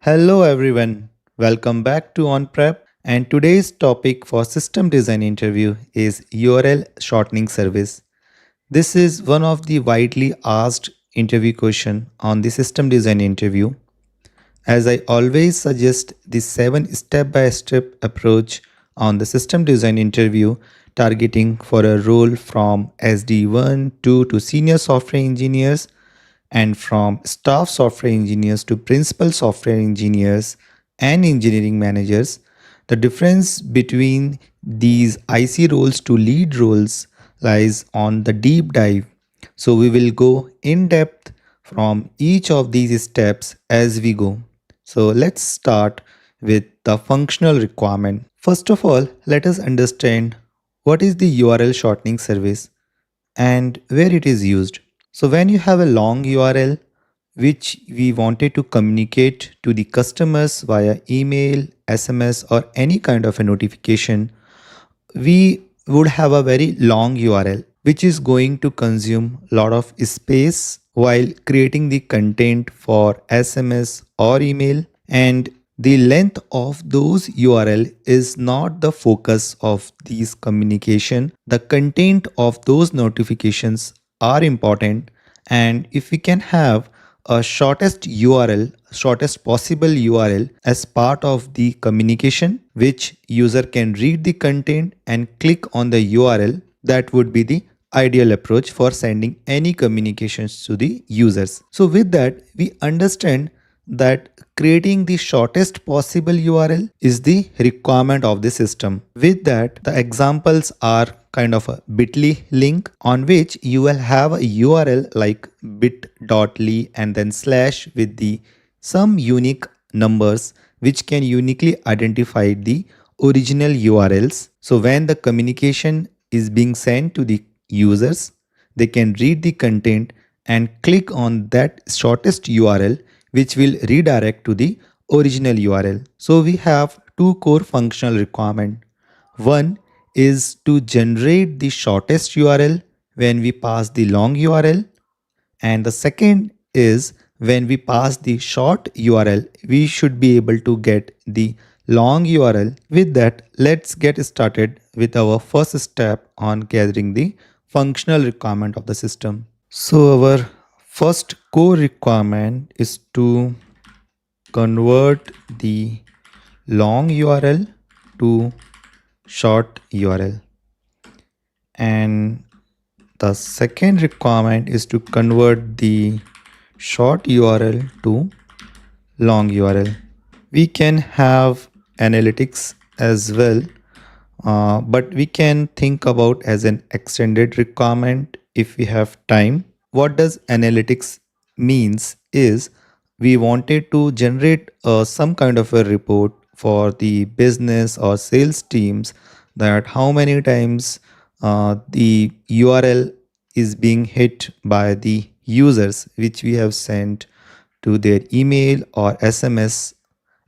Hello everyone, welcome back to OnPrep, and today's topic for system design interview is URL shortening service. This is one of the widely asked interview question on the system design interview. As I always suggest the 7 step-by-step approach on the system design interview targeting for a role from SD1 to senior software engineers and from staff software engineers to principal software engineers and engineering managers. The difference between these IC roles to lead roles lies on the deep dive. So we will go in depth from each of these steps as we go. So let's start with the functional requirement. First of all, let us understand what is the URL shortening service and where it is used. So when you have a long URL which we wanted to communicate to the customers via email, SMS or any kind of a notification, we would have a very long URL which is going to consume a lot of space while creating the content for SMS or email, and the length of those URL is not the focus of these communication. The content of those notifications are important, and if we can have a shortest possible URL as part of the communication, which user can read the content and click on the URL, that would be the ideal approach for sending any communications to the users. So with that, we understand that creating the shortest possible URL is the requirement of the system. With that, the examples are kind of a bit.ly link on which you will have a URL like bit.ly and then slash with the some unique numbers which can uniquely identify the original URLs. So when the communication is being sent to the users, they can read the content and click on that shortest URL which will redirect to the original URL. So we have two core functional requirements. One is to generate the shortest URL when we pass the long URL, and the second is when we pass the short URL, we should be able to get the long URL. With that, let's get started with our first step on gathering the functional requirement of the system. So our first core requirement is to convert the long URL to short URL, and the second requirement is to convert the short URL to long URL. We can have analytics as well, but we can think about as an extended requirement if we have time. What does analytics means is we wanted to generate some kind of a report for the business or sales teams that how many times the URL is being hit by the users which we have sent to their email or SMS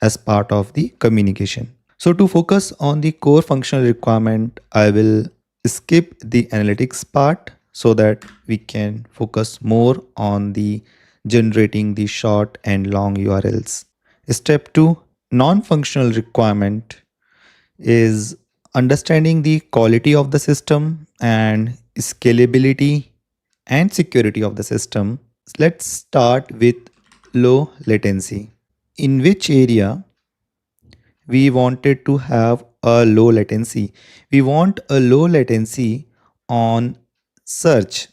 as part of the communication. So to focus on the core functional requirement, I will skip the analytics part so that we can focus more on the generating the short and long URLs. Step 2, non-functional requirement is understanding the quality of the system and scalability and security of the system. Let's start with low latency. In which area we wanted to have a low latency? We want a low latency on search.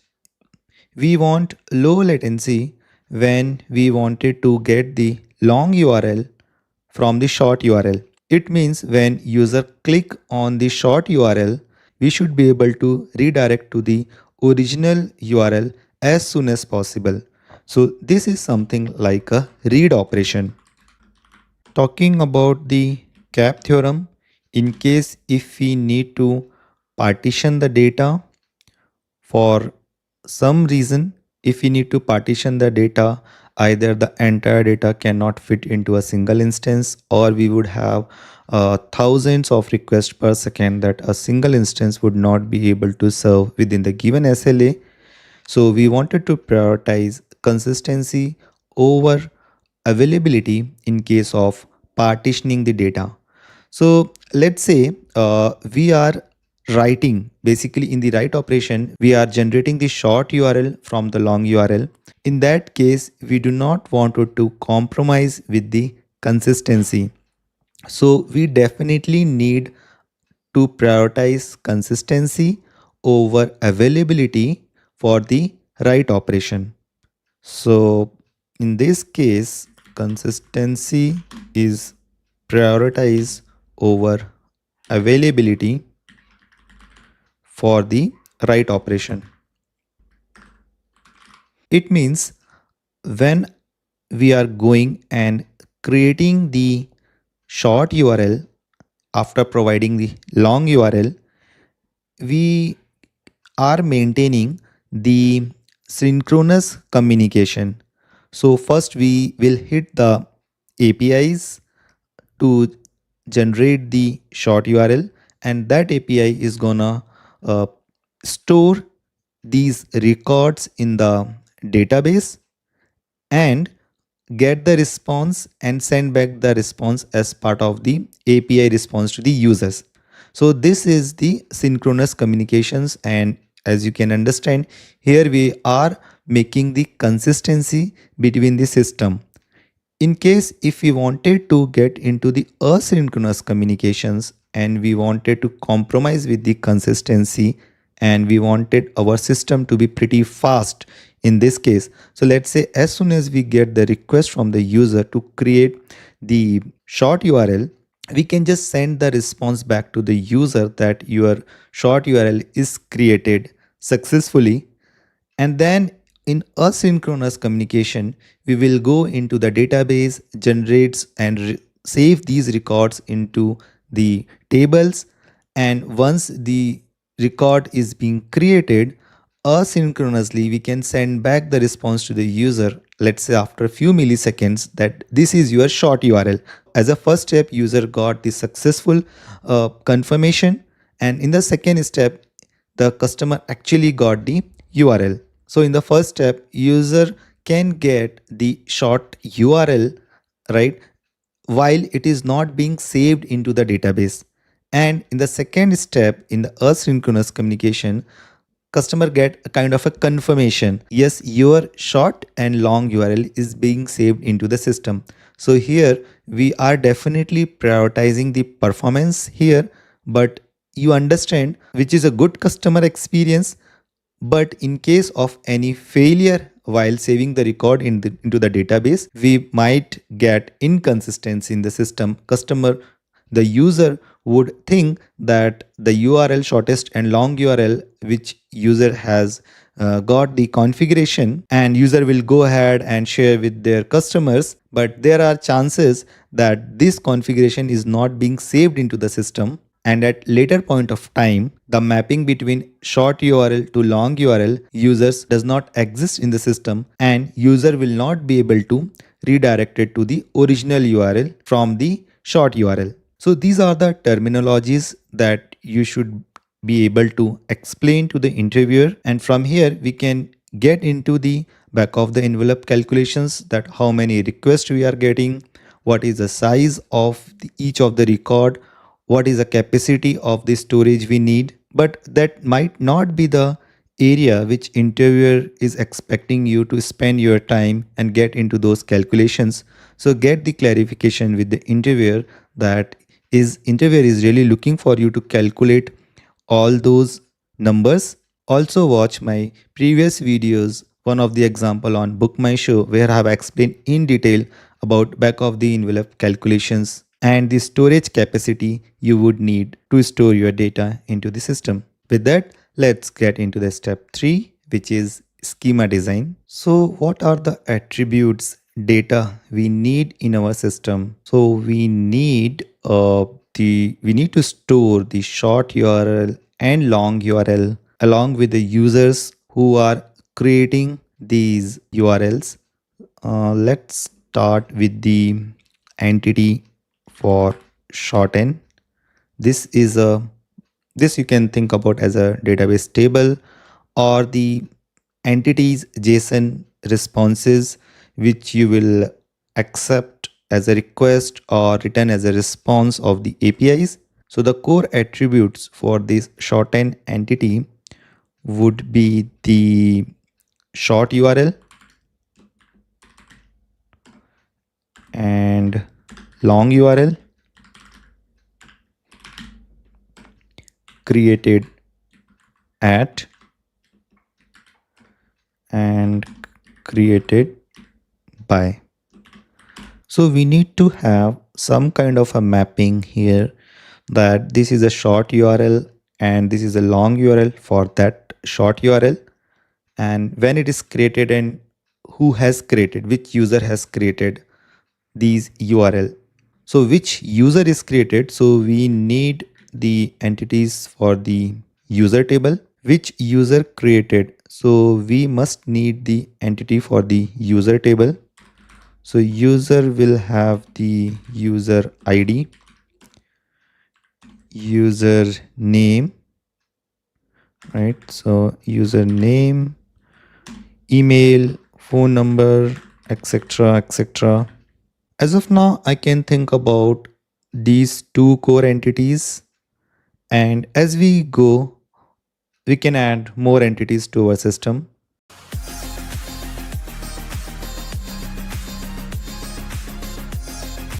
We want low latency when we wanted to get the long URL from the short URL. It means when user click on the short URL, we should be able to redirect to the original URL as soon as possible. So this is something like a read operation. Talking about the cap theorem, in case if we need to partition the data for some reason, if we need to partition the data, either the entire data cannot fit into a single instance, or we would have thousands of requests per second that a single instance would not be able to serve within the given SLA. So we wanted to prioritize consistency over availability in case of partitioning the data. So let's say we are writing, basically in the write operation, we are generating the short URL from the long URL. In that case, we do not want to compromise with the consistency. So we definitely need to prioritize consistency over availability for the write operation. So in this case, consistency is prioritized over availability for the write operation. It means when we are going and creating the short URL after providing the long URL, we are maintaining the synchronous communication. So first we will hit the APIs to generate the short URL, and that API is gonna uh, store these records in the database and get the response and send back the response as part of the API response to the users. So this is the synchronous communications, and as you can understand, here we are making the consistency between the system. In case if we wanted to get into the asynchronous communications and we wanted to compromise with the consistency and we wanted our system to be pretty fast in this case, so let's say as soon as we get the request from the user to create the short URL, we can just send the response back to the user that your short URL is created successfully. And then in asynchronous communication, we will go into the database, generates and save these records into the tables. And once the record is being created, asynchronously, we can send back the response to the user, let's say after a few milliseconds, that this is your short URL. As a first step, user got the successful confirmation. And in the second step, the customer actually got the URL. So in the first step, user can get the short URL, right, while it is not being saved into the database. And in the second step, in the asynchronous communication, customer get a kind of a confirmation, yes, your short and long URL is being saved into the system. So here we are definitely prioritizing the performance here, but you understand which is a good customer experience. But in case of any failure while saving the record into the database, we might get inconsistency in the system. The user would think that the URL shortest and long URL which user has got the configuration, and user will go ahead and share with their customers, but there are chances that this configuration is not being saved into the system, and at later point of time the mapping between short URL to long URL users does not exist in the system, and user will not be able to redirect it to the original URL from the short URL. So these are the terminologies that you should be able to explain to the interviewer, and from here we can get into the back of the envelope calculations, that how many requests we are getting, what is the size of each of the record, what is the capacity of the storage we need. But that might not be the area which interviewer is expecting you to spend your time and get into those calculations. So get the clarification with the interviewer that interviewer is really looking for you to calculate all those numbers. Also watch my previous videos, one of the example on Book My Show, where I have explained in detail about back of the envelope calculations and the storage capacity you would need to store your data into the system. With that, let's get into the step 3, which is schema design. So what are the attributes data we need in our system? So we need to store the short URL and long URL along with the users who are creating these URLs. Let's start with the entity for shorten. This is a this you can think about as a database table, or the entities JSON responses which you will accept as a request or return as a response of the APIs. So the core attributes for this shorten entity would be the short URL and long URL created at and created by. So we need to have some kind of a mapping here that this is a short URL and this is a long URL for that short URL, and when it is created and who has created, which user has created these URL. So which user is created, so we need the entities for the user table. Which user created, so we must need the entity for the user table. So user will have the user ID, user name, right? So user name, email, phone number, etc, etc. As of now, I can think about these two core entities, and as we go, we can add more entities to our system.